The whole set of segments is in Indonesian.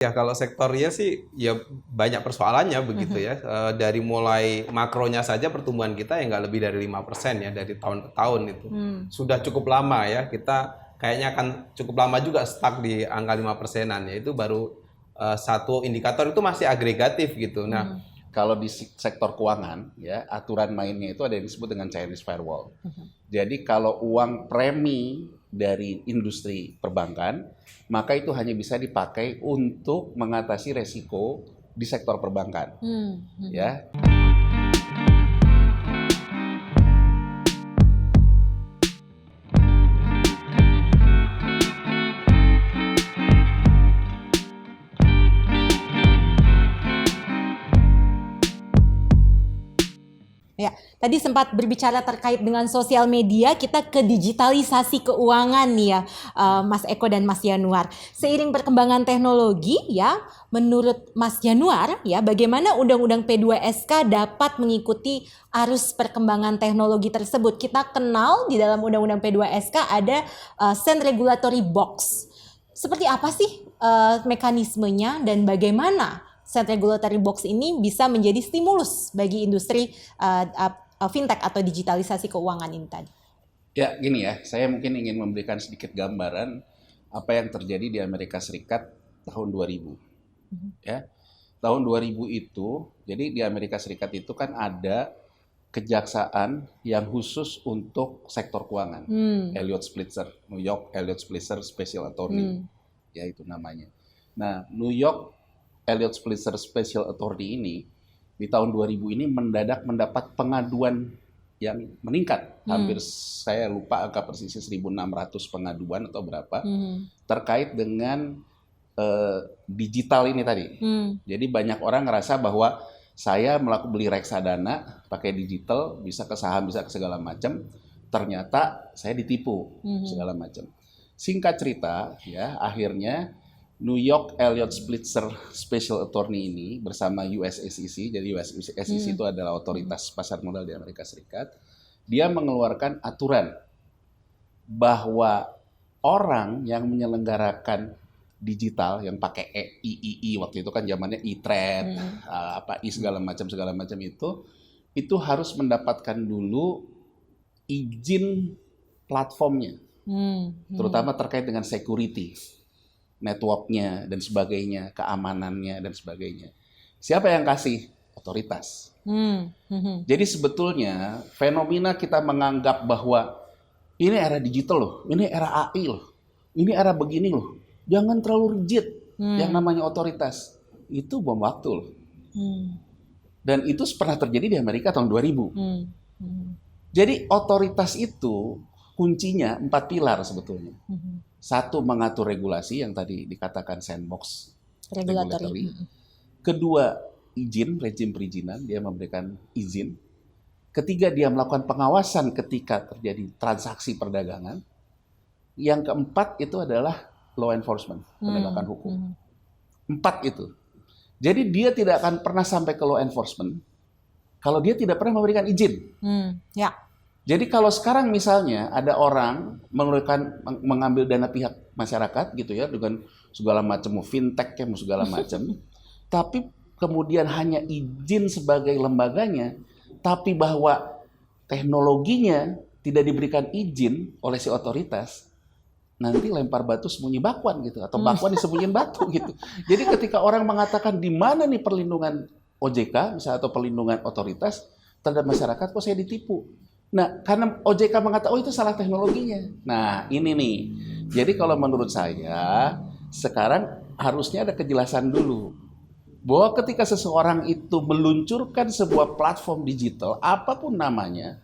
Ya kalau sektor real sih ya banyak persoalannya begitu ya. Dari mulai makronya saja pertumbuhan kita ya nggak lebih dari 5% ya dari tahun ke tahun itu. Sudah cukup lama ya, kita kayaknya akan cukup lama juga stuck di angka 5%-an ya. Itu baru satu indikator itu masih agregatif gitu. Nah, Kalau di sektor keuangan, ya aturan mainnya itu ada yang disebut dengan Chinese firewall. Jadi kalau uang premi dari industri perbankan, maka itu hanya bisa dipakai untuk mengatasi resiko di sektor perbankan. Ya. Ya, tadi sempat berbicara terkait dengan sosial media, kita ke digitalisasi keuangan nih ya, Mas Eko dan Mas Yanuar. Seiring perkembangan teknologi ya, menurut Mas Yanuar ya, bagaimana Undang-Undang P2SK dapat mengikuti arus perkembangan teknologi tersebut? Kita kenal di dalam Undang-Undang P2SK ada Sand Regulatory Box. Seperti apa sih mekanismenya dan bagaimana Sand Regulatory Box ini bisa menjadi stimulus bagi industri fintech atau digitalisasi keuangan ini tadi? Ya, gini ya, saya mungkin ingin memberikan sedikit gambaran apa yang terjadi di Amerika Serikat tahun 2000. Ya, tahun 2000 itu, jadi di Amerika Serikat itu kan ada kejaksaan yang khusus untuk sektor keuangan, Elliott Spitzer, New York Elliott Spitzer Special Attorney, ya itu namanya. Nah, New York Elliott Spitzer Special Authority ini di tahun 2000 ini mendadak mendapat pengaduan yang meningkat. Hampir saya lupa angka persisnya 1.600 pengaduan atau berapa terkait dengan digital ini tadi. Jadi banyak orang ngerasa bahwa saya beli reksadana pakai digital, bisa ke saham, bisa ke segala macam. Ternyata saya ditipu segala macam. Singkat cerita, ya akhirnya New York Elliott Spitzer Special Attorney ini bersama US SEC, jadi US SEC itu adalah otoritas pasar modal di Amerika Serikat, dia mengeluarkan aturan bahwa orang yang menyelenggarakan digital yang pakai II waktu itu kan zamannya e-trade, segala macam itu harus mendapatkan dulu izin platformnya, terutama terkait dengan security, networknya dan sebagainya, keamanannya dan sebagainya. Siapa yang kasih? Otoritas. Jadi sebetulnya fenomena kita menganggap bahwa ini era digital loh, ini era AI loh, ini era begini loh. Jangan terlalu rigid yang namanya otoritas. Itu bom waktu loh. Dan itu pernah terjadi di Amerika tahun 2000. Jadi otoritas itu kuncinya 4 pilar sebetulnya. Satu, mengatur regulasi yang tadi dikatakan sandbox regulatory. Kedua, rezim perizinan, dia memberikan izin. Ketiga, dia melakukan pengawasan ketika terjadi transaksi perdagangan. Yang keempat itu adalah law enforcement, penegakan hukum. 4 itu. Jadi dia tidak akan pernah sampai ke law enforcement kalau dia tidak pernah memberikan izin. Jadi kalau sekarang misalnya ada orang mengambil dana pihak masyarakat gitu ya dengan segala macam fintech ya segala macam, tapi kemudian hanya izin sebagai lembaganya, tapi bahwa teknologinya tidak diberikan izin oleh si otoritas, nanti lempar batu sembunyi bakwan gitu, atau bakwan disembunyiin batu gitu. Jadi ketika orang mengatakan di mana nih perlindungan OJK misalnya atau perlindungan otoritas terhadap masyarakat, kok saya ditipu? Nah, karena OJK mengatakan, oh itu salah teknologinya. Nah, ini nih. Jadi kalau menurut saya, sekarang harusnya ada kejelasan dulu. Bahwa ketika seseorang itu meluncurkan sebuah platform digital, apapun namanya,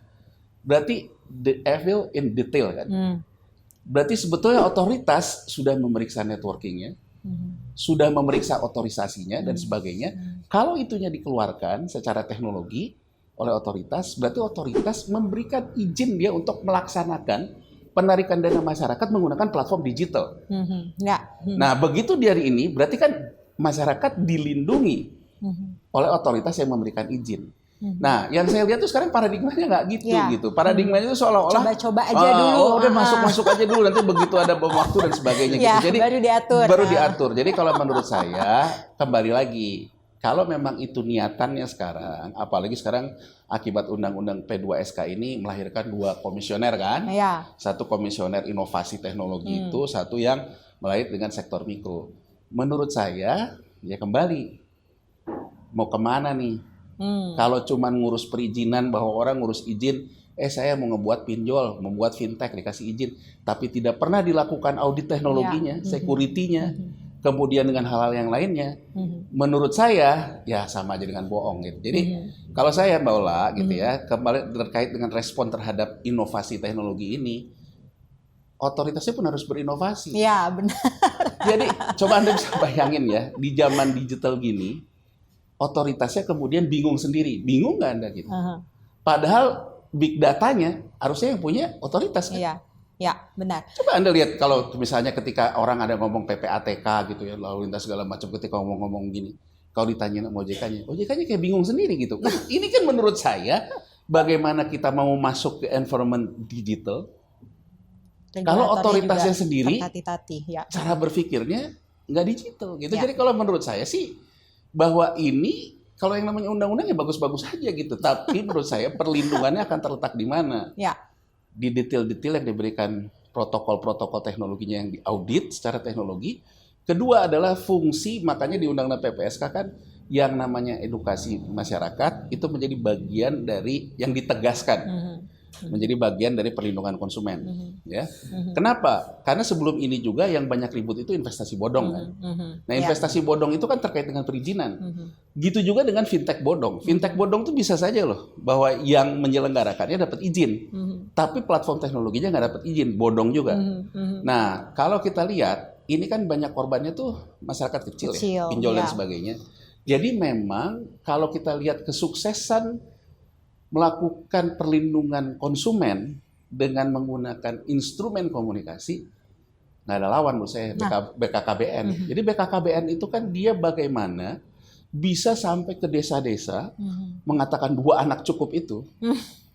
berarti the evil in detail kan? Berarti sebetulnya otoritas sudah memeriksa networkingnya, sudah memeriksa otorisasinya, dan sebagainya. Kalau itunya dikeluarkan secara teknologi, oleh otoritas, berarti otoritas memberikan izin dia untuk melaksanakan penarikan dana masyarakat menggunakan platform digital. Nah, begitu dari ini, berarti kan masyarakat dilindungi oleh otoritas yang memberikan izin. Nah, yang saya lihat tuh sekarang paradigmanya nggak gitu Ya. gitu. Paradigmanya itu seolah-olah Coba-coba aja dulu. udah masuk aja dulu, nanti begitu ada bom waktu dan sebagainya Ya, gitu. Jadi baru diatur. Jadi kalau menurut saya kembali lagi, kalau memang itu niatannya sekarang, apalagi sekarang akibat Undang-Undang P2SK ini melahirkan 2 komisioner kan, Ya. satu komisioner inovasi teknologi itu, satu yang melahirkan dengan sektor mikro. Menurut saya ya kembali mau kemana nih? Kalau cuman ngurus perizinan, bahwa orang ngurus izin, saya mau ngebuat pinjol, membuat fintech dikasih izin, tapi tidak pernah dilakukan audit teknologinya, security-nya, kemudian dengan hal-hal yang lainnya, menurut saya ya sama aja dengan bohong gitu. Jadi kalau saya Mbak Ola gitu ya, kembali terkait dengan respon terhadap inovasi teknologi ini, otoritasnya pun harus berinovasi. Ya, benar. Jadi coba Anda bisa bayangin ya, di zaman digital gini, otoritasnya kemudian bingung sendiri. Bingung nggak Anda gitu? Padahal big datanya harusnya yang punya otoritas kan? Iya, ya, benar. Coba Anda lihat kalau misalnya ketika orang ada ngomong PPATK gitu ya, lalu lintas segala macam, ketika ngomong-ngomong gini, kalau ditanya sama OJK-nya kayak bingung sendiri gitu. Nah, ini kan menurut saya, bagaimana kita mau masuk ke environment digital, kalau otoritasnya sendiri, ya. cara berpikirnya nggak digital gitu. Jadi kalau menurut saya sih, bahwa ini kalau yang namanya undang-undang ya bagus-bagus aja gitu. Tapi menurut saya perlindungannya akan terletak di mana? Ya. Di detail-detail yang diberikan protokol-protokol teknologinya yang diaudit secara teknologi. Kedua adalah fungsi, makanya di Undang-Undang PPSK kan yang namanya edukasi masyarakat itu menjadi bagian dari yang ditegaskan. Menjadi bagian dari perlindungan konsumen, ya. Kenapa? Karena sebelum ini juga yang banyak ribut itu investasi bodong kan. Nah, investasi bodong itu kan terkait dengan perizinan. Gitu juga dengan fintech bodong. Fintech bodong itu bisa saja loh bahwa yang menyelenggarakannya dapat izin, tapi platform teknologinya nggak dapat izin, bodong juga. Nah, kalau kita lihat ini kan banyak korbannya tuh masyarakat kecil ya, pinjol dan sebagainya. Jadi memang kalau kita lihat kesuksesan melakukan perlindungan konsumen dengan menggunakan instrumen komunikasi, nggak ada lawan menurut saya, BKKBN. Jadi BKKBN itu kan dia bagaimana bisa sampai ke desa-desa mengatakan 2 anak cukup itu,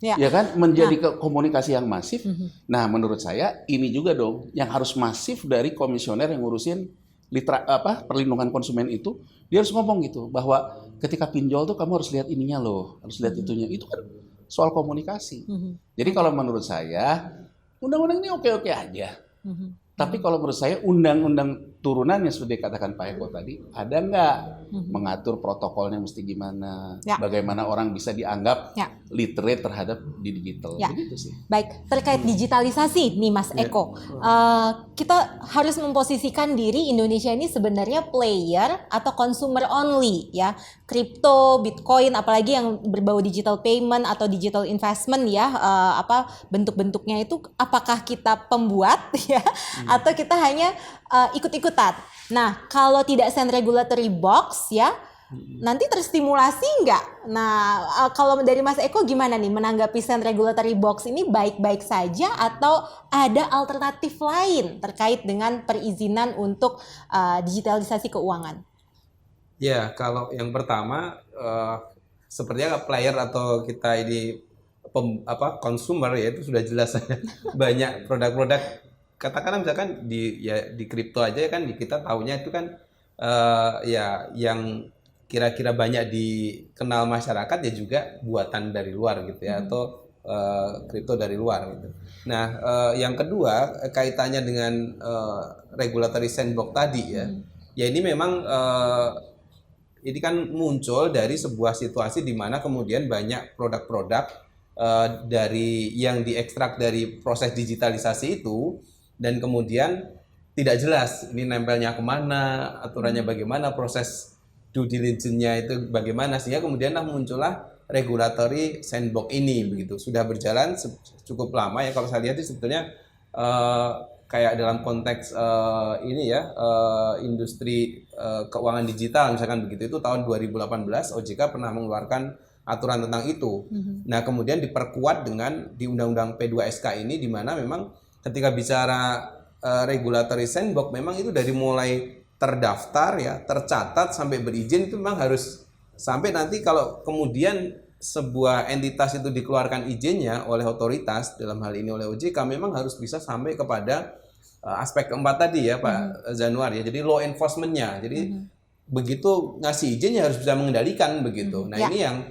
ya kan, menjadi komunikasi yang masif. Nah, menurut saya ini juga dong yang harus masif dari komisioner yang ngurusin perlindungan konsumen itu. Dia harus ngomong gitu bahwa ketika pinjol tuh kamu harus lihat ininya loh, harus lihat itunya. Itu kan soal komunikasi. Jadi kalau menurut saya undang-undang ini oke-oke aja. Tapi kalau menurut saya undang-undang turunannya seperti dikatakan Pak Eko tadi, ada nggak mengatur protokolnya mesti gimana, bagaimana orang bisa dianggap literate terhadap di digital, begitu sih. Baik, terkait digitalisasi nih Mas Eko, kita harus memposisikan diri Indonesia ini sebenarnya player atau consumer only ya, kripto, Bitcoin, apalagi yang berbau digital payment atau digital investment ya, bentuk-bentuknya itu apakah kita pembuat ya, atau kita hanya ikut-ikutan. Nah, kalau tidak send regulatory box ya, nanti terstimulasi nggak? Nah, kalau dari Mas Eko gimana nih menanggapi send regulatory box ini, baik-baik saja atau ada alternatif lain terkait dengan perizinan untuk digitalisasi keuangan? Ya, kalau yang pertama sepertinya player atau kita ini consumer ya itu sudah jelas saja. Banyak produk-produk, katakanlah misalkan di kripto aja kan kita tahunya itu kan ya yang kira-kira banyak dikenal masyarakat ya juga buatan dari luar gitu ya, atau kripto dari luar gitu. Nah, yang kedua kaitannya dengan regulatory sandbox tadi ya, ya ini memang ini kan muncul dari sebuah situasi di mana kemudian banyak produk-produk dari yang diekstrak dari proses digitalisasi itu, dan kemudian tidak jelas ini nempelnya kemana, aturannya bagaimana, proses due diligence-nya itu bagaimana, sehingga kemudian muncullah regulatory sandbox ini begitu. Sudah berjalan cukup lama ya, kalau saya lihat itu sebetulnya kayak dalam konteks ini ya, industri keuangan digital misalkan begitu, itu tahun 2018 OJK pernah mengeluarkan aturan tentang itu. Nah, kemudian diperkuat dengan di Undang-Undang P2SK ini, di mana memang ketika bicara regulatory sandbox memang itu dari mulai terdaftar ya, tercatat sampai berizin itu memang harus sampai nanti kalau kemudian sebuah entitas itu dikeluarkan izinnya oleh otoritas, dalam hal ini oleh OJK, memang harus bisa sampai kepada aspek keempat tadi ya Pak Zanuar ya. Jadi law enforcement-nya. Jadi begitu ngasih izin ya harus bisa mengendalikan begitu. Nah ini yang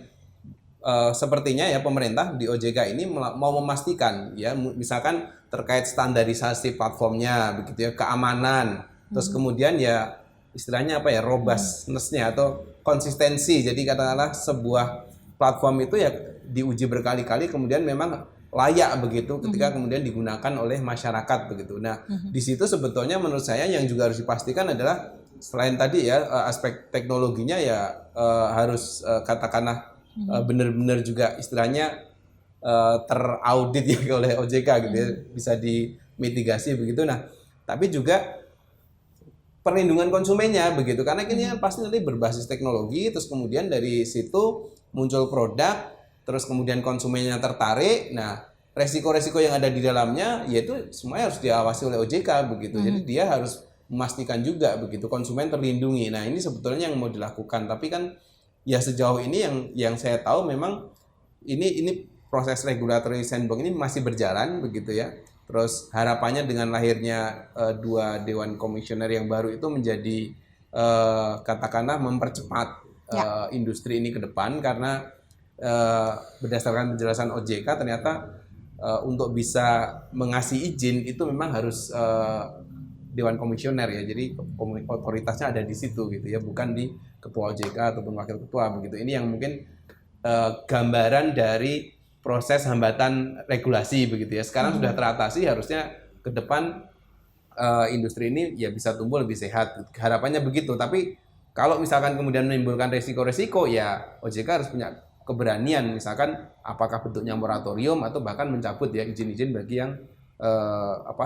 sepertinya ya pemerintah di OJK ini mau memastikan ya, misalkan terkait standarisasi platformnya begitu ya, keamanan, terus kemudian ya istilahnya apa ya, robustness-nya atau konsistensi. Jadi katakanlah sebuah platform itu ya diuji berkali-kali kemudian memang layak begitu ketika kemudian digunakan oleh masyarakat begitu. Nah, di situ sebetulnya menurut saya yang juga harus dipastikan adalah selain tadi ya aspek teknologinya ya harus katakanlah benar-benar juga istilahnya teraudit ya oleh OJK gitu ya, bisa dimitigasi begitu. Nah, tapi juga perlindungan konsumennya begitu, karena ini kan pasti nanti berbasis teknologi, terus kemudian dari situ muncul produk, terus kemudian konsumennya tertarik. Nah, resiko-resiko yang ada di dalamnya yaitu semuanya harus diawasi oleh OJK begitu. Jadi dia harus memastikan juga begitu konsumen terlindungi. Nah, ini sebetulnya yang mau dilakukan, tapi kan ya sejauh ini yang saya tahu memang ini proses regulatory sandbox ini masih berjalan begitu ya. Terus harapannya dengan lahirnya dua dewan komisioner yang baru itu menjadi katakanlah mempercepat industri ini ke depan, karena berdasarkan penjelasan OJK ternyata untuk bisa mengasih izin itu memang harus dewan komisioner ya, jadi otoritasnya ada di situ gitu ya, bukan di ketua OJK ataupun wakil ketua begitu. Ini yang mungkin gambaran dari proses hambatan regulasi begitu ya. Sekarang sudah teratasi, harusnya ke depan industri ini ya bisa tumbuh lebih sehat. Harapannya begitu. Tapi kalau misalkan kemudian menimbulkan resiko-resiko ya OJK harus punya keberanian, misalkan apakah bentuknya moratorium atau bahkan mencabut ya izin-izin bagi yang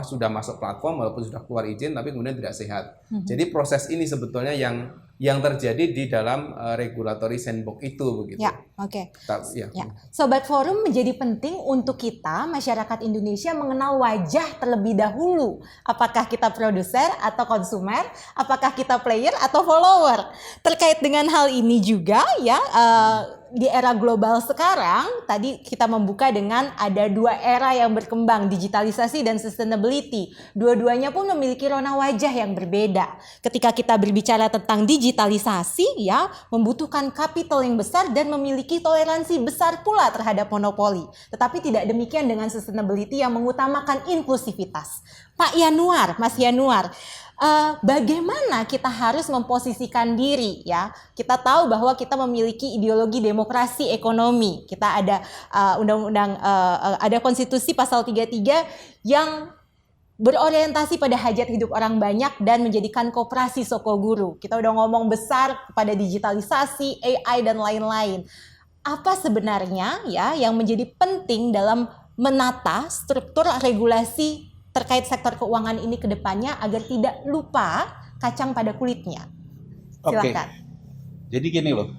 sudah masuk platform walaupun sudah keluar izin tapi kemudian tidak sehat. Jadi proses ini sebetulnya yang terjadi di dalam regulatory sandbox itu begitu. Ya, oke. Ya. Sobat Forum, menjadi penting untuk kita masyarakat Indonesia mengenal wajah terlebih dahulu. Apakah kita produser atau konsumer, apakah kita player atau follower. Terkait dengan hal ini juga ya, di era global sekarang, tadi kita membuka dengan ada dua era yang berkembang, digitalisasi dan sustainability. Dua-duanya pun memiliki rona wajah yang berbeda. Ketika kita berbicara tentang digitalisasi, ya, membutuhkan kapital yang besar dan memiliki toleransi besar pula terhadap monopoli. Tetapi tidak demikian dengan sustainability yang mengutamakan inklusivitas. Pak Yanuar, Mas Yanuar, bagaimana kita harus memposisikan diri ya? Kita tahu bahwa kita memiliki ideologi demokrasi ekonomi. Kita ada undang-undang ada konstitusi pasal 33 yang berorientasi pada hajat hidup orang banyak dan menjadikan koperasi soko guru. Kita udah ngomong besar pada digitalisasi, AI dan lain-lain. Apa sebenarnya ya yang menjadi penting dalam menata struktur regulasi terkait sektor keuangan ini ke depannya agar tidak lupa kacang pada kulitnya? Silakan. Jadi gini loh,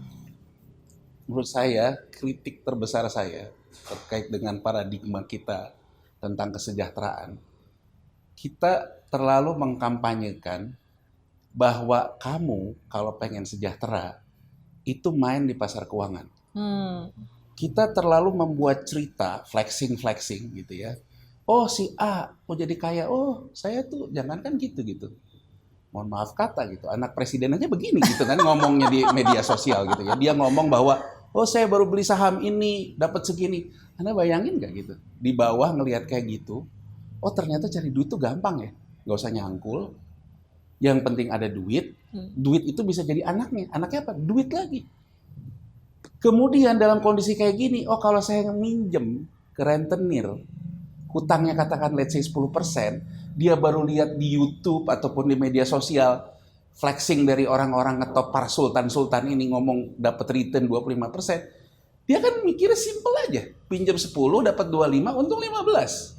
menurut saya kritik terbesar saya terkait dengan paradigma kita tentang kesejahteraan, kita terlalu mengkampanyekan bahwa kamu kalau pengen sejahtera itu main di pasar keuangan. Kita terlalu membuat cerita flexing gitu ya. Oh si A mau jadi kaya, oh saya tuh jangankan gitu. Mohon maaf kata gitu, anak presiden aja begini gitu kan ngomongnya di media sosial gitu ya. Dia ngomong bahwa oh saya baru beli saham ini dapat segini. Anda bayangin nggak gitu? Di bawah ngelihat kayak gitu, oh ternyata cari duit tuh gampang ya, nggak usah nyangkul. Yang penting ada duit. Duit itu bisa jadi anaknya. Anaknya apa? Duit lagi. Kemudian dalam kondisi kayak gini, oh kalau saya minjem ke rentenir, hutangnya katakan let's say 10%, dia baru lihat di YouTube ataupun di media sosial flexing dari orang-orang ngetop para sultan ini ngomong dapat return 25%, dia kan mikirnya simple aja, pinjam 10 dapat 25, untung 15.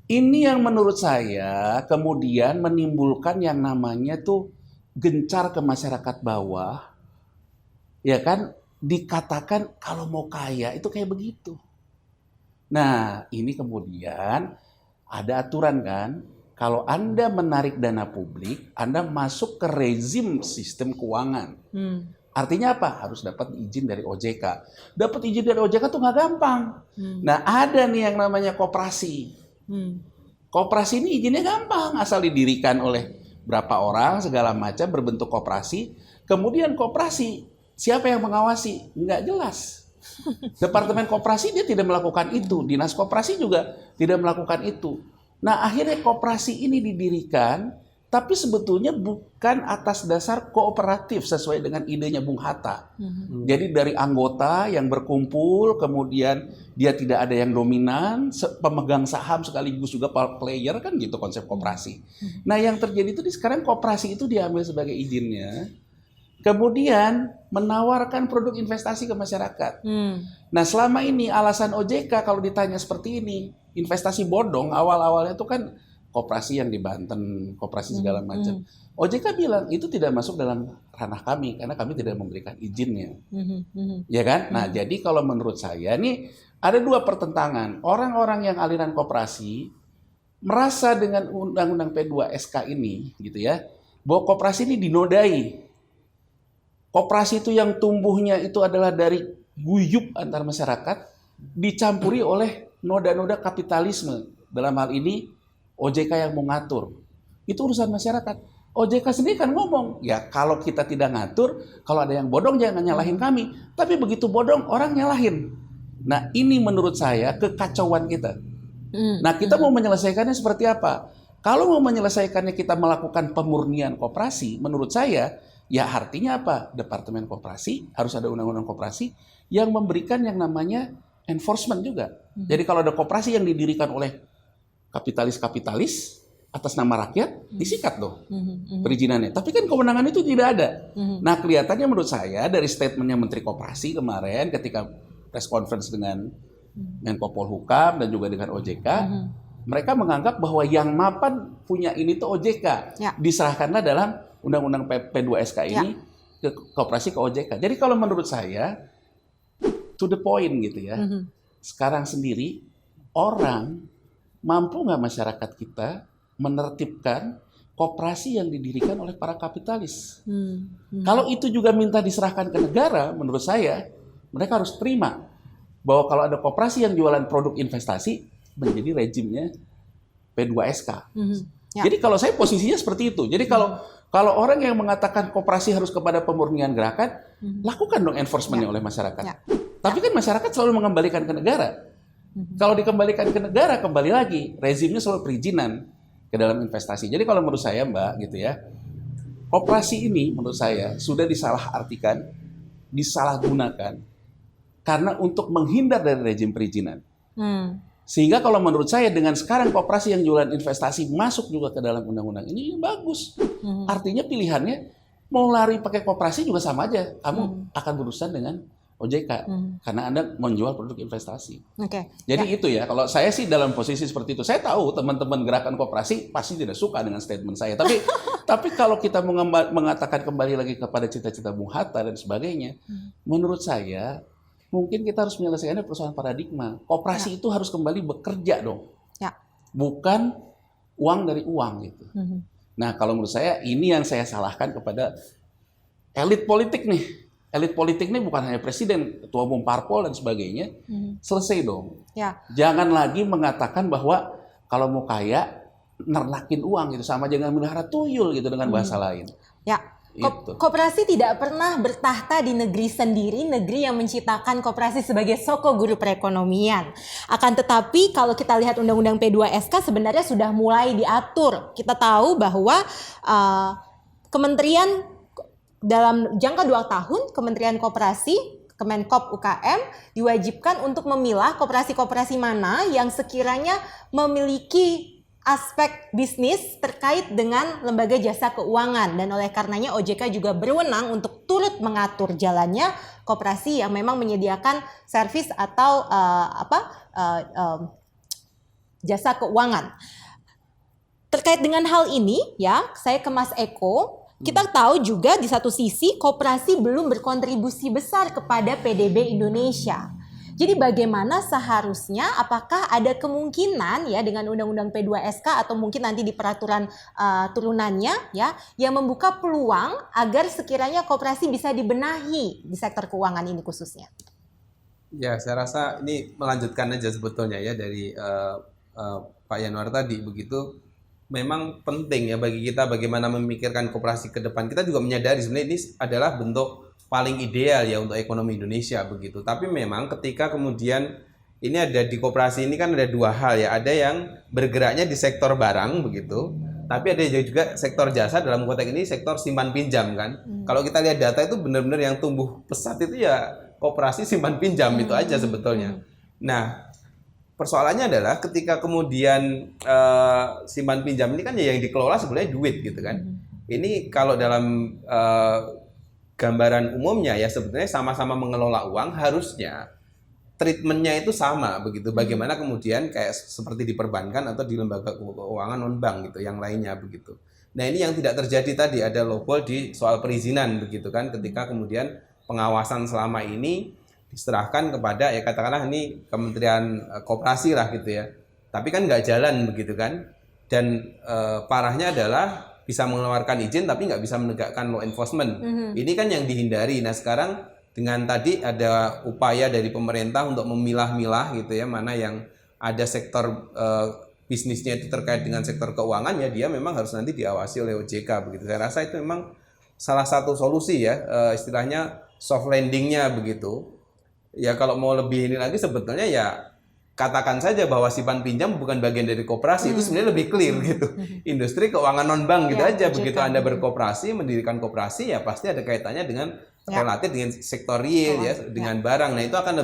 Ini yang menurut saya kemudian menimbulkan yang namanya tuh gencar ke masyarakat bawah, ya kan, dikatakan kalau mau kaya itu kayak begitu. Nah, ini kemudian ada aturan kan, kalau Anda menarik dana publik, Anda masuk ke rezim sistem keuangan. Artinya apa? Harus dapat izin dari OJK. Dapat izin dari OJK tuh nggak gampang. Nah, ada nih yang namanya koperasi. Koperasi ini izinnya gampang, asal didirikan oleh berapa orang, segala macam, berbentuk koperasi. Kemudian koperasi, siapa yang mengawasi? Nggak jelas. Departemen koperasi dia tidak melakukan itu. Dinas koperasi juga tidak melakukan itu. Nah, akhirnya koperasi ini didirikan, tapi sebetulnya bukan atas dasar kooperatif sesuai dengan idenya Bung Hatta. Jadi dari anggota yang berkumpul, kemudian dia tidak ada yang dominan, pemegang saham sekaligus juga player, kan gitu konsep koperasi. Nah, yang terjadi itu sekarang koperasi itu diambil sebagai izinnya, kemudian menawarkan produk investasi ke masyarakat. Nah, selama ini alasan OJK kalau ditanya seperti ini, investasi bodong awal-awalnya itu kan koperasi yang di Banten, koperasi segala macam. OJK bilang itu tidak masuk dalam ranah kami karena kami tidak memberikan izinnya. Ya kan? Nah, jadi kalau menurut saya nih ada dua pertentangan. Orang-orang yang aliran koperasi merasa dengan Undang-Undang P2SK ini gitu ya, bahwa koperasi ini dinodai. Koperasi itu yang tumbuhnya itu adalah dari guyup antar masyarakat dicampuri oleh noda-noda kapitalisme. Dalam hal ini OJK yang mau ngatur. Itu urusan masyarakat. OJK sendiri kan ngomong, ya kalau kita tidak ngatur, kalau ada yang bodong jangan nyalahin kami. Tapi begitu bodong orang nyalahin. Nah, ini menurut saya kekacauan kita. Nah, kita mau menyelesaikannya seperti apa? Kalau mau menyelesaikannya kita melakukan pemurnian koperasi, menurut saya ya artinya apa? Departemen koperasi, harus ada undang-undang koperasi yang memberikan yang namanya enforcement juga. Jadi kalau ada koperasi yang didirikan oleh kapitalis-kapitalis atas nama rakyat, disikat dong perizinannya. Tapi kan kewenangan itu tidak ada. Nah, kelihatannya menurut saya dari statementnya Menteri Koperasi kemarin ketika press conference dengan Menko Polhukam dan juga dengan OJK, mereka menganggap bahwa yang mapan punya ini tuh OJK. Diserahkanlah dalam Undang-Undang P2SK ini ke koperasi ke OJK. Jadi kalau menurut saya to the point gitu ya. Sekarang sendiri orang mampu nggak masyarakat kita menertibkan koperasi yang didirikan oleh para kapitalis? Kalau itu juga minta diserahkan ke negara, menurut saya mereka harus terima bahwa kalau ada koperasi yang jualan produk investasi menjadi rejimnya P2SK. Jadi kalau saya posisinya seperti itu. Jadi kalau orang yang mengatakan koperasi harus kepada pemurnian gerakan, lakukan dong enforcementnya oleh masyarakat. Tapi kan masyarakat selalu mengembalikan ke negara. Kalau dikembalikan ke negara, kembali lagi rezimnya selalu perizinan ke dalam investasi. Jadi kalau menurut saya, Mbak, gitu ya, koperasi ini menurut saya sudah disalahartikan, disalahgunakan karena untuk menghindar dari rezim perizinan. Sehingga kalau menurut saya dengan sekarang koperasi yang jualan investasi masuk juga ke dalam undang-undang ini bagus. Artinya pilihannya mau lari pakai koperasi juga sama aja. Kamu akan berurusan dengan OJK karena Anda menjual produk investasi. Jadi itu ya, kalau saya sih dalam posisi seperti itu. Saya tahu teman-teman gerakan koperasi pasti tidak suka dengan statement saya. Tapi kalau kita mengatakan kembali lagi kepada cita-cita Bung Hatta dan sebagainya, menurut saya mungkin kita harus menyelesaikannya persoalan paradigma. Koperasi itu harus kembali bekerja dong. Bukan uang dari uang gitu. Nah, kalau menurut saya ini yang saya salahkan kepada elit politik nih. Elit politik ini bukan hanya presiden, ketua umum parpol dan sebagainya. Selesai dong. Jangan lagi mengatakan bahwa kalau mau kaya nernakin uang gitu, sama jangan melihara tuyul gitu dengan bahasa lain. Koperasi tidak pernah bertahta di negeri sendiri, negeri yang menciptakan koperasi sebagai soko guru perekonomian. Akan tetapi kalau kita lihat Undang-Undang P2SK sebenarnya sudah mulai diatur. Kita tahu bahwa kementerian dalam jangka 2 tahun, Kementerian Koperasi, Kemenkop UKM diwajibkan untuk memilah koperasi-koperasi mana yang sekiranya memiliki aspek bisnis terkait dengan lembaga jasa keuangan, dan oleh karenanya OJK juga berwenang untuk turut mengatur jalannya koperasi yang memang menyediakan servis atau jasa keuangan. Terkait dengan hal ini ya, saya ke Mas Eko. Kita tahu juga di satu sisi koperasi belum berkontribusi besar kepada PDB Indonesia. Jadi bagaimana seharusnya, apakah ada kemungkinan ya dengan Undang-Undang P2SK atau mungkin nanti di peraturan turunannya ya yang membuka peluang agar sekiranya koperasi bisa dibenahi di sektor keuangan ini khususnya? Ya, saya rasa ini melanjutkan aja sebetulnya ya dari Pak Yanuar tadi begitu. Memang penting ya bagi kita bagaimana memikirkan koperasi ke depan. Kita juga menyadari sebenarnya ini adalah bentuk paling ideal ya untuk ekonomi Indonesia begitu. Tapi memang ketika kemudian ini ada di koperasi ini kan ada dua hal ya. Ada yang bergeraknya di sektor barang begitu. Tapi ada juga sektor jasa, dalam konteks ini sektor simpan pinjam kan. Kalau kita lihat data itu benar-benar yang tumbuh pesat itu ya koperasi simpan pinjam itu aja sebetulnya. Nah, persoalannya adalah ketika kemudian simpan pinjam ini kan ya yang dikelola sebenarnya duit gitu kan. Ini kalau dalam gambaran umumnya ya sebetulnya sama-sama mengelola uang, harusnya treatmentnya itu sama begitu. Bagaimana kemudian kayak seperti di perbankan atau di lembaga keuangan non bank gitu yang lainnya begitu. Nah ini yang tidak terjadi tadi, ada loophole di soal perizinan begitu kan, ketika kemudian pengawasan selama ini diserahkan kepada ya katakanlah ini Kementerian Koperasi lah gitu ya. Tapi kan nggak jalan begitu kan. Dan parahnya adalah bisa mengeluarkan izin tapi nggak bisa menegakkan law enforcement. Ini kan yang dihindari. Nah sekarang dengan tadi ada upaya dari pemerintah untuk memilah-milah gitu ya, mana yang ada sektor bisnisnya itu terkait dengan sektor keuangan ya dia memang harus nanti diawasi oleh OJK begitu. Saya rasa itu memang salah satu solusi ya, istilahnya soft landingnya begitu. Ya kalau mau lebih ini lagi sebetulnya ya katakan saja bahwa simpan pinjam bukan bagian dari koperasi, itu sebenarnya lebih clear gitu. Industri keuangan non bank gitu aja. Begitu Anda berkoperasi, mendirikan koperasi ya pasti ada kaitannya dengan relatif dengan sektor real ya, dengan barang. Nah, itu akan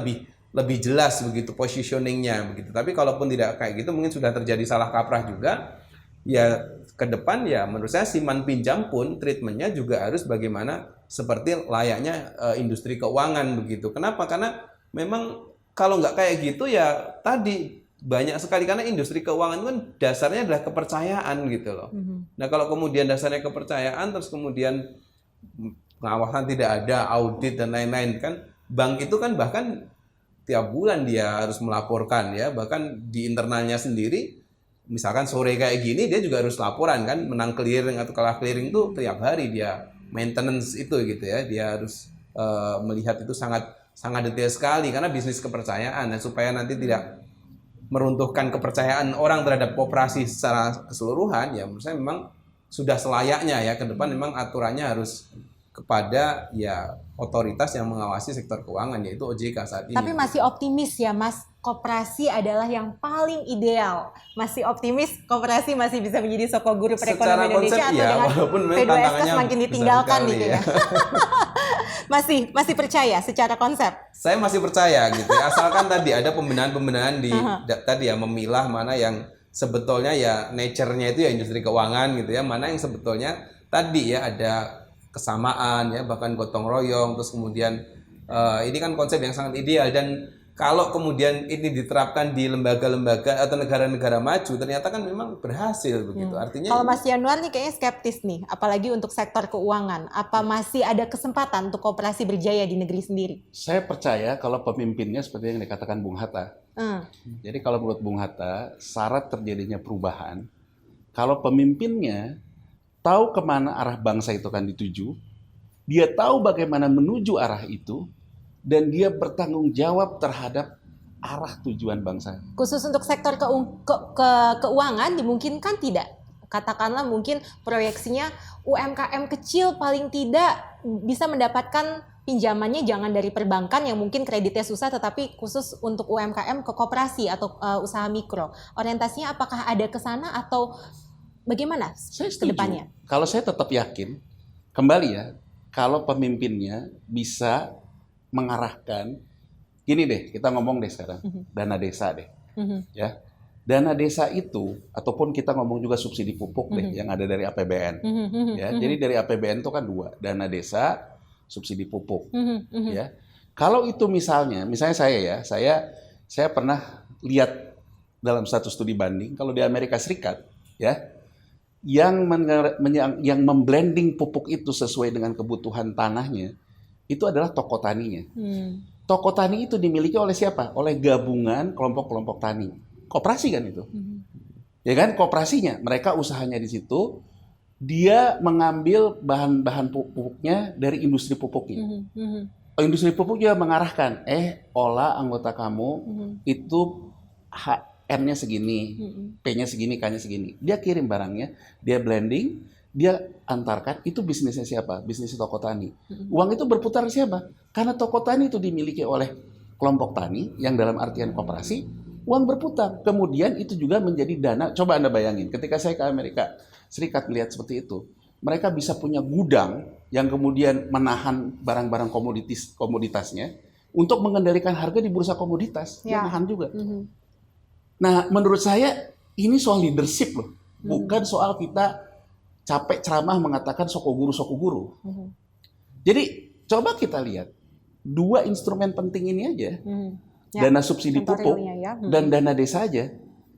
lebih jelas begitu positioningnya begitu. Tapi kalaupun tidak kayak gitu mungkin sudah terjadi salah kaprah juga. Ya ke depan ya menurut saya simpan pinjam pun treatmentnya juga harus bagaimana seperti layaknya industri keuangan begitu. Kenapa? Karena memang kalau nggak kayak gitu ya tadi banyak sekali, karena industri keuangan itu kan dasarnya adalah kepercayaan gitu loh. Nah kalau kemudian dasarnya kepercayaan terus kemudian pengawasan tidak ada, audit dan lain-lain kan, bank itu kan bahkan tiap bulan dia harus melaporkan ya, bahkan di internalnya sendiri misalkan sore kayak gini dia juga harus laporan kan, menang clearing atau kalah clearing itu tiap hari dia maintenance itu gitu ya, dia harus melihat itu sangat detail sekali karena bisnis kepercayaan. Dan supaya nanti tidak meruntuhkan kepercayaan orang terhadap koperasi secara keseluruhan ya menurut saya memang sudah selayaknya ya ke depan memang aturannya harus kepada ya otoritas yang mengawasi sektor keuangan yaitu OJK saat ini. Tapi masih optimis ya Mas, koperasi adalah yang paling ideal. Masih optimis koperasi masih bisa menjadi soko guru perekonomian Indonesia atau ya, dengan P2SK semakin ditinggalkan gitu ya. masih percaya secara konsep? Saya masih percaya gitu ya. Asalkan tadi ada pembenahan di tadi ya, memilah mana yang sebetulnya ya nature-nya itu ya industri keuangan gitu ya, mana yang sebetulnya tadi ya ada kesamaan ya, bahkan gotong royong, terus kemudian ini kan konsep yang sangat ideal. Dan kalau kemudian ini diterapkan di lembaga-lembaga atau negara-negara maju ternyata kan memang berhasil begitu. Artinya kalau Mas Yanuar nih kayaknya skeptis nih, apalagi untuk sektor keuangan. Apa masih ada kesempatan untuk koperasi berjaya di negeri sendiri? Saya percaya kalau pemimpinnya seperti yang dikatakan Bung Hatta. Jadi kalau menurut Bung Hatta, syarat terjadinya perubahan kalau pemimpinnya tahu kemana arah bangsa itu akan dituju, dia tahu bagaimana menuju arah itu, dan dia bertanggung jawab terhadap arah tujuan bangsa. Khusus untuk sektor keuangan dimungkinkan tidak? Katakanlah mungkin proyeksinya UMKM kecil paling tidak bisa mendapatkan pinjamannya jangan dari perbankan yang mungkin kreditnya susah, tetapi khusus untuk UMKM ke koperasi atau usaha mikro. Orientasinya apakah ada ke sana atau bagaimana ke depannya? Kalau saya tetap yakin, kembali ya, kalau pemimpinnya bisa mengarahkan, gini deh, kita ngomong deh sekarang, dana desa deh, ya. Dana desa itu, ataupun kita ngomong juga subsidi pupuk deh, yang ada dari APBN, ya. Jadi dari APBN itu kan dua, dana desa, subsidi pupuk, ya. Kalau itu misalnya saya pernah lihat dalam satu studi banding, kalau di Amerika Serikat, ya, yang memblending pupuk itu sesuai dengan kebutuhan tanahnya, itu adalah toko taninya. toko tani itu dimiliki oleh siapa? Oleh gabungan kelompok-kelompok tani. Koperasi kan itu. Ya kan, koperasinya. Mereka usahanya di situ. Dia mengambil bahan-bahan pupuknya dari industri pupuknya. Industri pupuk juga mengarahkan, olah anggota kamu itu N-nya segini, P-nya segini, K-nya segini. Dia kirim barangnya, dia blending, dia antarkan. Itu bisnisnya siapa? Bisnis toko tani. Uang itu berputar siapa? Karena toko tani itu dimiliki oleh kelompok tani yang dalam artian koperasi, uang berputar. Kemudian itu juga menjadi dana. Coba Anda bayangin, ketika saya ke Amerika Serikat melihat seperti itu, mereka bisa punya gudang yang kemudian menahan barang-barang komoditasnya untuk mengendalikan harga di bursa komoditas. Dia nahan juga. Nah, menurut saya ini soal leadership loh, bukan soal kita capek ceramah mengatakan soko guru. Jadi coba kita lihat dua instrumen penting ini aja, dana subsidi pupuk dan dana desa aja.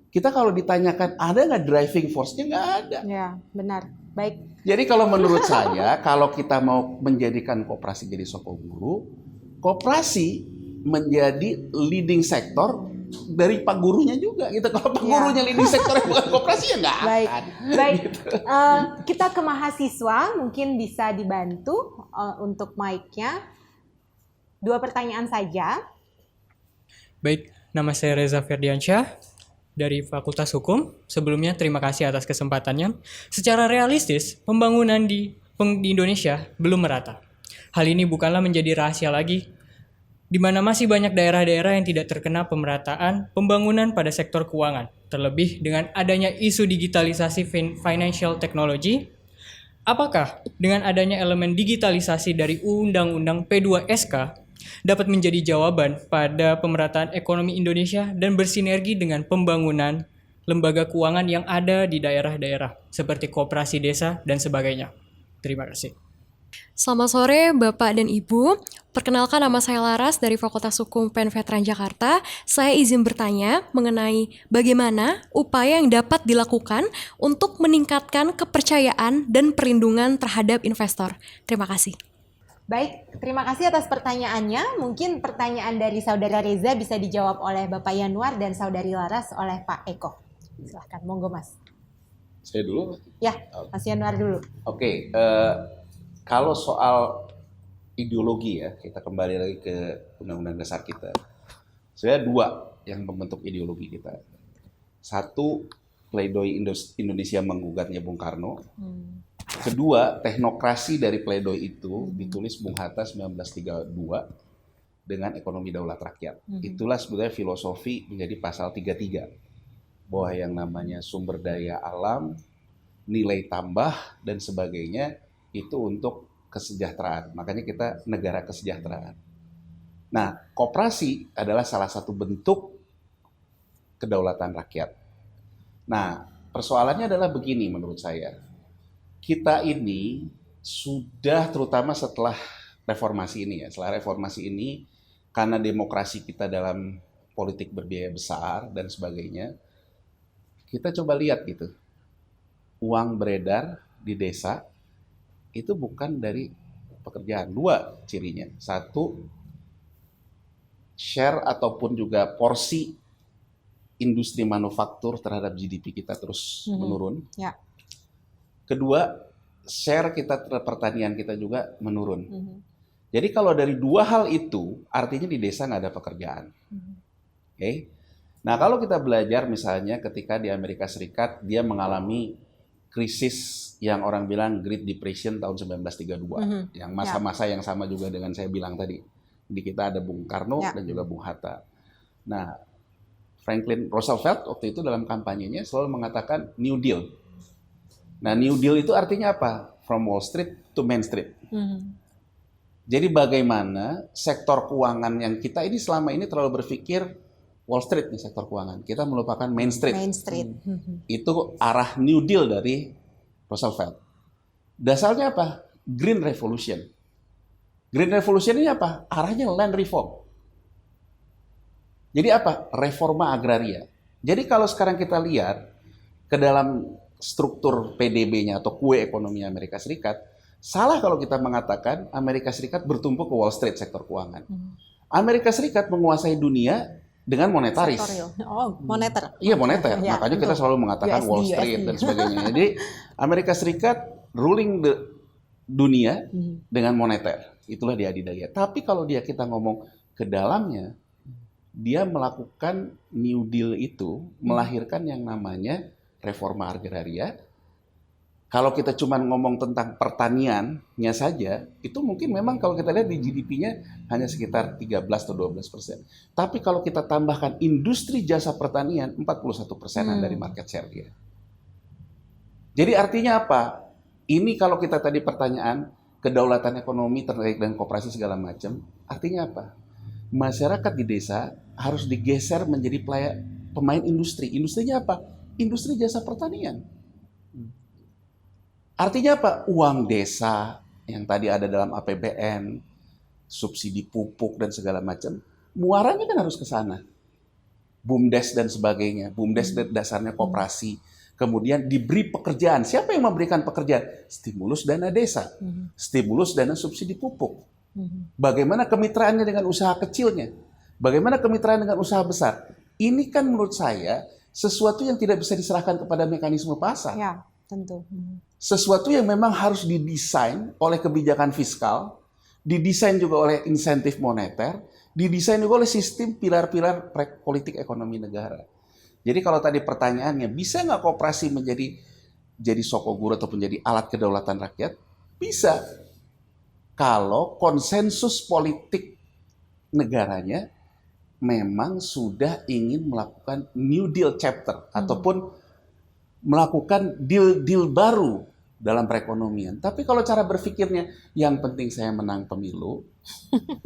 Kita kalau ditanyakan ada nggak driving force-nya, nggak ada. Ya, benar. Baik. Jadi kalau menurut saya, kalau kita mau menjadikan koperasi jadi soko guru, koperasi menjadi leading sektor dari pak gurunya juga gitu. Kalau pak gurunya leading sektor bukan koperasi ya nggak akan. Baik. Gitu. Kita ke mahasiswa, mungkin bisa dibantu untuk mic-nya. 2 pertanyaan saja. Baik, nama saya Reza Ferdiansyah dari Fakultas Hukum. Sebelumnya terima kasih atas kesempatannya. Secara realistis, pembangunan di Indonesia belum merata. Hal ini bukanlah menjadi rahasia lagi, di mana masih banyak daerah-daerah yang tidak terkena pemerataan pembangunan pada sektor keuangan. Terlebih dengan adanya isu digitalisasi financial technology, apakah dengan adanya elemen digitalisasi dari Undang-Undang P2SK dapat menjadi jawaban pada pemerataan ekonomi Indonesia dan bersinergi dengan pembangunan lembaga keuangan yang ada di daerah-daerah seperti koperasi desa dan sebagainya. Terima kasih. Selamat sore Bapak dan Ibu. Perkenalkan, nama saya Laras dari Fakultas Hukum PEN Veteran Jakarta. Saya izin bertanya mengenai bagaimana upaya yang dapat dilakukan untuk meningkatkan kepercayaan dan perlindungan terhadap investor. Terima kasih. Baik, terima kasih atas pertanyaannya. Mungkin pertanyaan dari Saudara Reza bisa dijawab oleh Bapak Yanuar dan Saudari Laras oleh Pak Eko. Silahkan, monggo Mas. Saya dulu? Ya, Mas Yanuar dulu. Oke, kalau soal ideologi ya, kita kembali lagi ke Undang-Undang Dasar kita. Saya 2 yang membentuk ideologi kita. 1, pledoi Indonesia menggugatnya Bung Karno. Kedua, teknokrasi dari pledoi itu ditulis Bung Hatta 1932 dengan ekonomi daulat rakyat. Itulah sebenarnya filosofi menjadi pasal 33. Bahwa yang namanya sumber daya alam, nilai tambah, dan sebagainya itu untuk kesejahteraan. Makanya kita negara kesejahteraan. Nah, koperasi adalah salah satu bentuk kedaulatan rakyat. Nah, persoalannya adalah begini menurut saya. Kita ini sudah terutama setelah reformasi ini ya, setelah reformasi ini karena demokrasi kita dalam politik berbiaya besar dan sebagainya, kita coba lihat gitu, uang beredar di desa itu bukan dari pekerjaan. 2 cirinya. 1, share ataupun juga porsi industri manufaktur terhadap GDP kita terus menurun. Ya. Kedua, share kita terhadap pertanian kita juga menurun. Jadi kalau dari 2 hal itu, artinya di desa nggak ada pekerjaan. Oke? Nah, kalau kita belajar misalnya ketika di Amerika Serikat, dia mengalami krisis yang orang bilang Great Depression tahun 1932. Yang masa-masa yang sama juga dengan saya bilang tadi. Di kita ada Bung Karno dan juga Bung Hatta. Nah, Franklin Roosevelt waktu itu dalam kampanyenya selalu mengatakan New Deal. Nah, New Deal itu artinya apa? From Wall Street to Main Street. Jadi bagaimana sektor keuangan yang kita ini selama ini terlalu berpikir Wall Street nih sektor keuangan. Kita melupakan Main Street. Main Street. Itu arah New Deal dari Roosevelt. Dasarnya apa? Green Revolution. Green Revolution ini apa? Arahnya land reform. Jadi apa? Reforma agraria. Jadi kalau sekarang kita lihat ke dalam struktur PDB-nya atau kue ekonomi Amerika Serikat, salah kalau kita mengatakan Amerika Serikat bertumpu ke Wall Street sektor keuangan. Amerika Serikat menguasai dunia dengan monetaris. Sektorial. Oh, moneter. Iya, moneter. Ya, Makanya kita betul. selalu mengatakan USD, Wall Street USD. dan sebagainya. Jadi Amerika Serikat ruling dunia dengan moneter. Itulah dia adidaya. Tapi kalau kita ngomong ke dalamnya, dia melakukan New Deal itu melahirkan yang namanya reforma agraria. Kalau kita cuma ngomong tentang pertaniannya saja, itu mungkin memang kalau kita lihat di GDP-nya hanya sekitar 13 atau 12%. Tapi kalau kita tambahkan industri jasa pertanian, 41%-an dari market share dia. Jadi artinya apa? Ini kalau kita tadi pertanyaan, kedaulatan ekonomi terkait dengan koperasi segala macam, artinya apa? Masyarakat di desa harus digeser menjadi pemain industri. Industrinya apa? Industri jasa pertanian. Artinya apa? Uang desa yang tadi ada dalam APBN, subsidi pupuk dan segala macam, muaranya kan harus ke sana. BUMDes dan sebagainya. BUMDes dasarnya koperasi. Kemudian diberi pekerjaan. Siapa yang memberikan pekerjaan? Stimulus dana desa. Stimulus dana subsidi pupuk. Bagaimana kemitraannya dengan usaha kecilnya? Bagaimana kemitraan dengan usaha besar? Ini kan menurut saya sesuatu yang tidak bisa diserahkan kepada mekanisme pasar. Ya, tentu. Sesuatu yang memang harus didesain oleh kebijakan fiskal, didesain juga oleh insentif moneter, didesain juga oleh sistem pilar-pilar politik ekonomi negara. Jadi kalau tadi pertanyaannya, bisa nggak koperasi jadi sokoguru ataupun jadi alat kedaulatan rakyat? Bisa. Kalau konsensus politik negaranya memang sudah ingin melakukan New Deal chapter ataupun melakukan deal baru dalam perekonomian. Tapi kalau cara berpikirnya, yang penting saya menang pemilu,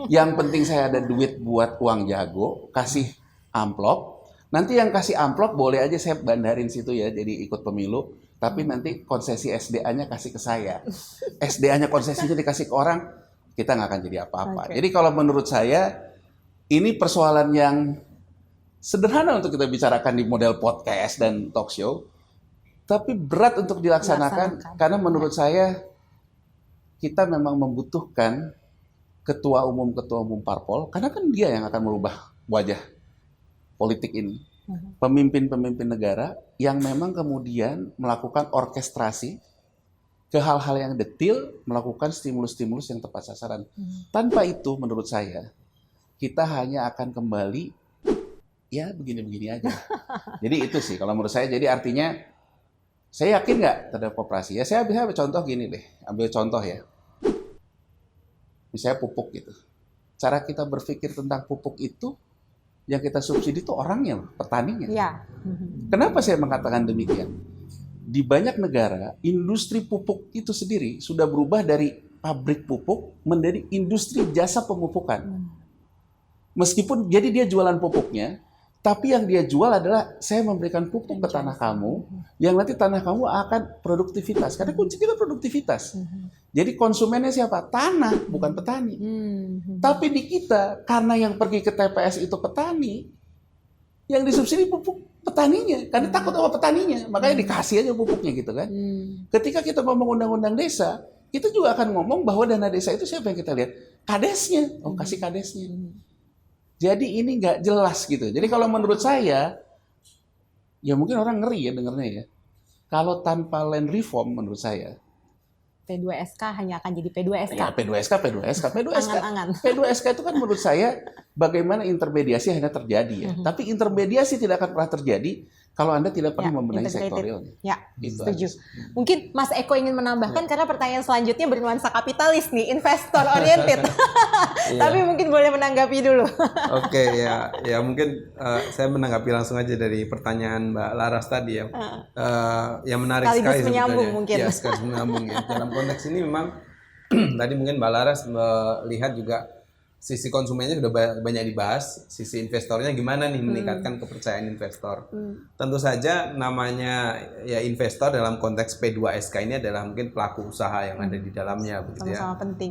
yang penting saya ada duit buat uang jago, kasih amplop, nanti yang kasih amplop boleh aja saya bandarin situ ya, jadi ikut pemilu, tapi nanti konsesi SDA-nya kasih ke saya. SDA-nya konsesinya dikasih ke orang, kita nggak akan jadi apa-apa. Okay. Jadi kalau menurut saya, ini persoalan yang sederhana untuk kita bicarakan di model podcast dan talk show, tapi berat untuk dilaksanakan karena menurut saya kita memang membutuhkan ketua umum parpol karena kan dia yang akan merubah wajah politik ini. Pemimpin-pemimpin negara yang memang kemudian melakukan orkestrasi ke hal-hal yang detail, melakukan stimulus-stimulus yang tepat sasaran. Tanpa itu menurut saya kita hanya akan kembali ya begini-begini aja. Jadi itu sih kalau menurut saya, jadi artinya saya yakin nggak terhadap koperasi? Ya saya bisa ambil contoh gini deh, ambil contoh ya. Misalnya pupuk gitu. Cara kita berpikir tentang pupuk itu, yang kita subsidi itu orangnya, petaninya. Ya. Kenapa saya mengatakan demikian? Di banyak negara, industri pupuk itu sendiri sudah berubah dari pabrik pupuk menjadi industri jasa pemupukan. Meskipun jadi dia jualan pupuknya, tapi yang dia jual adalah saya memberikan pupuk ke tanah kamu, yang nanti tanah kamu akan produktivitas. Karena kunci kita produktivitas. Jadi konsumennya siapa? Tanah, bukan petani. Tapi di kita, karena yang pergi ke TPS itu petani, yang disubsidi pupuk petaninya. Karena takut sama petaninya, makanya dikasih aja pupuknya gitu kan. Ketika kita ngomong undang-undang desa, kita juga akan ngomong bahwa dana desa itu siapa yang kita lihat? Kadesnya. Oh, kasih kadesnya. Jadi ini nggak jelas gitu. Jadi kalau menurut saya, ya mungkin orang ngeri ya dengernya ya. Kalau tanpa land reform menurut saya, P2SK hanya akan jadi P2SK. ya P2SK. Angan-angan. P2SK itu kan menurut saya bagaimana intermediasi hanya terjadi ya. Tapi intermediasi tidak akan pernah terjadi kalau Anda tidak pernah membenahi sektorialnya. Ya, Gitu setuju. aja. Mungkin Mas Eko ingin menambahkan karena pertanyaan selanjutnya bernuansa kapitalis nih, investor oriented. Tapi mungkin boleh menanggapi dulu. Oke, ya mungkin saya menanggapi langsung aja dari pertanyaan Mbak Laras tadi ya. Yang menarik Sekaligus sekali menyambung sebetulnya. mungkin. Ya, sekaligus menyambung ya. Dalam konteks ini memang tadi mungkin Mbak Laras melihat juga sisi konsumennya sudah banyak dibahas, sisi investornya gimana nih meningkatkan kepercayaan investor. Tentu saja namanya ya investor dalam konteks P2SK ini adalah mungkin pelaku usaha yang ada di dalamnya begitu ya. Sama-sama penting.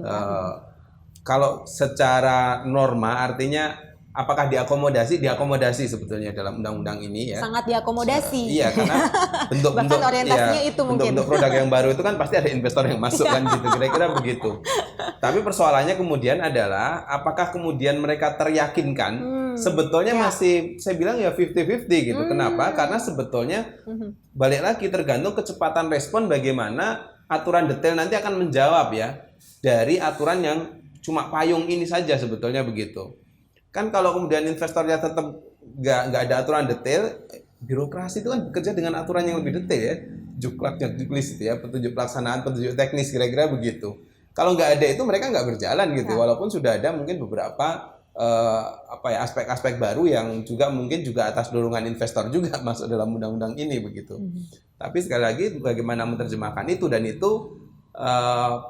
Kalau secara norma artinya apakah diakomodasi? Diakomodasi sebetulnya dalam undang-undang ini ya. Sangat diakomodasi. Iya, karena bentuk-bentuk Bahkan orientasinya itu mungkin. bentuk produk yang baru itu kan pasti ada investor yang masuk kan gitu, kira-kira begitu. Tapi persoalannya kemudian adalah apakah kemudian mereka teryakinkan? Sebetulnya masih saya bilang ya 50-50 gitu. Kenapa? Karena sebetulnya balik lagi tergantung kecepatan respon bagaimana aturan detail nanti akan menjawab ya dari aturan yang cuma payung ini saja sebetulnya begitu. Kan kalau kemudian investornya tetap nggak ada aturan detail, birokrasi itu kan bekerja dengan aturan yang lebih detail ya, juklak juklis itu ya, petunjuk pelaksanaan, petunjuk teknis kira-kira begitu. Kalau nggak ada itu mereka nggak berjalan gitu, walaupun sudah ada mungkin beberapa aspek-aspek baru yang juga mungkin juga atas dorongan investor juga masuk dalam undang-undang ini begitu. Tapi sekali lagi bagaimana menerjemahkan itu dan itu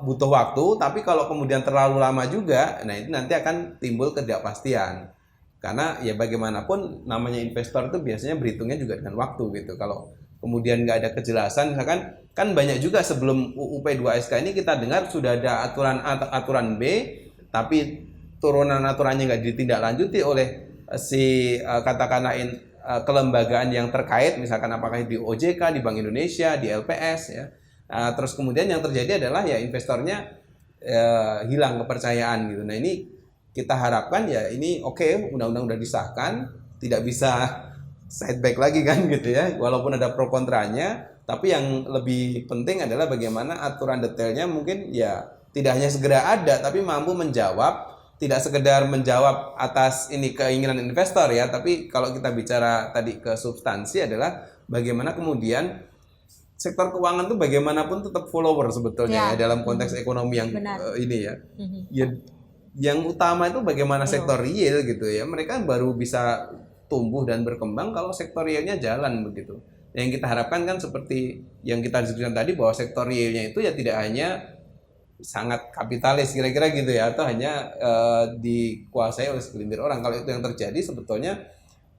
butuh waktu, tapi kalau kemudian terlalu lama juga, nah itu nanti akan timbul ketidakpastian. Karena ya bagaimanapun namanya investor itu biasanya berhitungnya juga dengan waktu gitu. Kalau kemudian nggak ada kejelasan, misalkan kan banyak juga sebelum UU P2SK ini kita dengar sudah ada aturan A, aturan B, tapi turunan aturannya nggak ditindaklanjuti oleh si katakanlah kelembagaan yang terkait, misalkan apakah di OJK, di Bank Indonesia, di LPS ya. Terus kemudian yang terjadi adalah ya investornya hilang kepercayaan gitu. Nah ini kita harapkan ya ini oke, undang-undang udah disahkan, tidak bisa setback lagi kan gitu ya, walaupun ada pro kontranya, tapi yang lebih penting adalah bagaimana aturan detailnya mungkin ya tidak hanya segera ada, tapi mampu menjawab, tidak sekedar menjawab atas ini keinginan investor ya, tapi kalau kita bicara tadi ke substansi adalah bagaimana kemudian sektor keuangan tuh bagaimanapun tetap follower sebetulnya ya dalam konteks ekonomi yang ini ya. Ya yang utama itu bagaimana sektor real gitu ya. Mereka baru bisa tumbuh dan berkembang kalau sektor realnya jalan begitu. Yang kita harapkan kan seperti yang kita diskusikan tadi bahwa sektor realnya itu ya tidak hanya sangat kapitalis kira-kira gitu ya, atau hanya dikuasai oleh segelintir orang. Kalau itu yang terjadi sebetulnya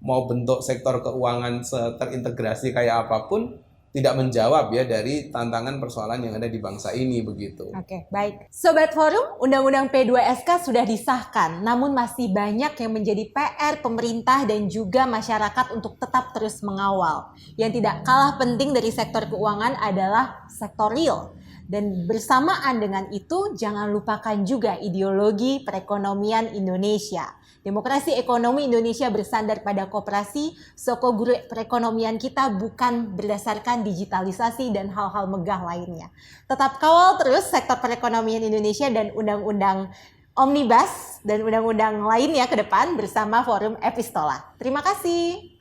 mau bentuk sektor keuangan terintegrasi kayak apapun tidak menjawab ya dari tantangan persoalan yang ada di bangsa ini begitu. Oke, baik. Sobat Forum, Undang-Undang P2SK sudah disahkan, namun masih banyak yang menjadi PR pemerintah dan juga masyarakat untuk tetap terus mengawal. Yang tidak kalah penting dari sektor keuangan adalah sektor real. Dan bersamaan dengan itu, jangan lupakan juga ideologi perekonomian Indonesia. Demokrasi ekonomi Indonesia bersandar pada koperasi, guru perekonomian kita bukan berdasarkan digitalisasi dan hal-hal megah lainnya. Tetap kawal terus sektor perekonomian Indonesia dan undang-undang Omnibus dan undang-undang lainnya ke depan bersama Forum Epistola. Terima kasih.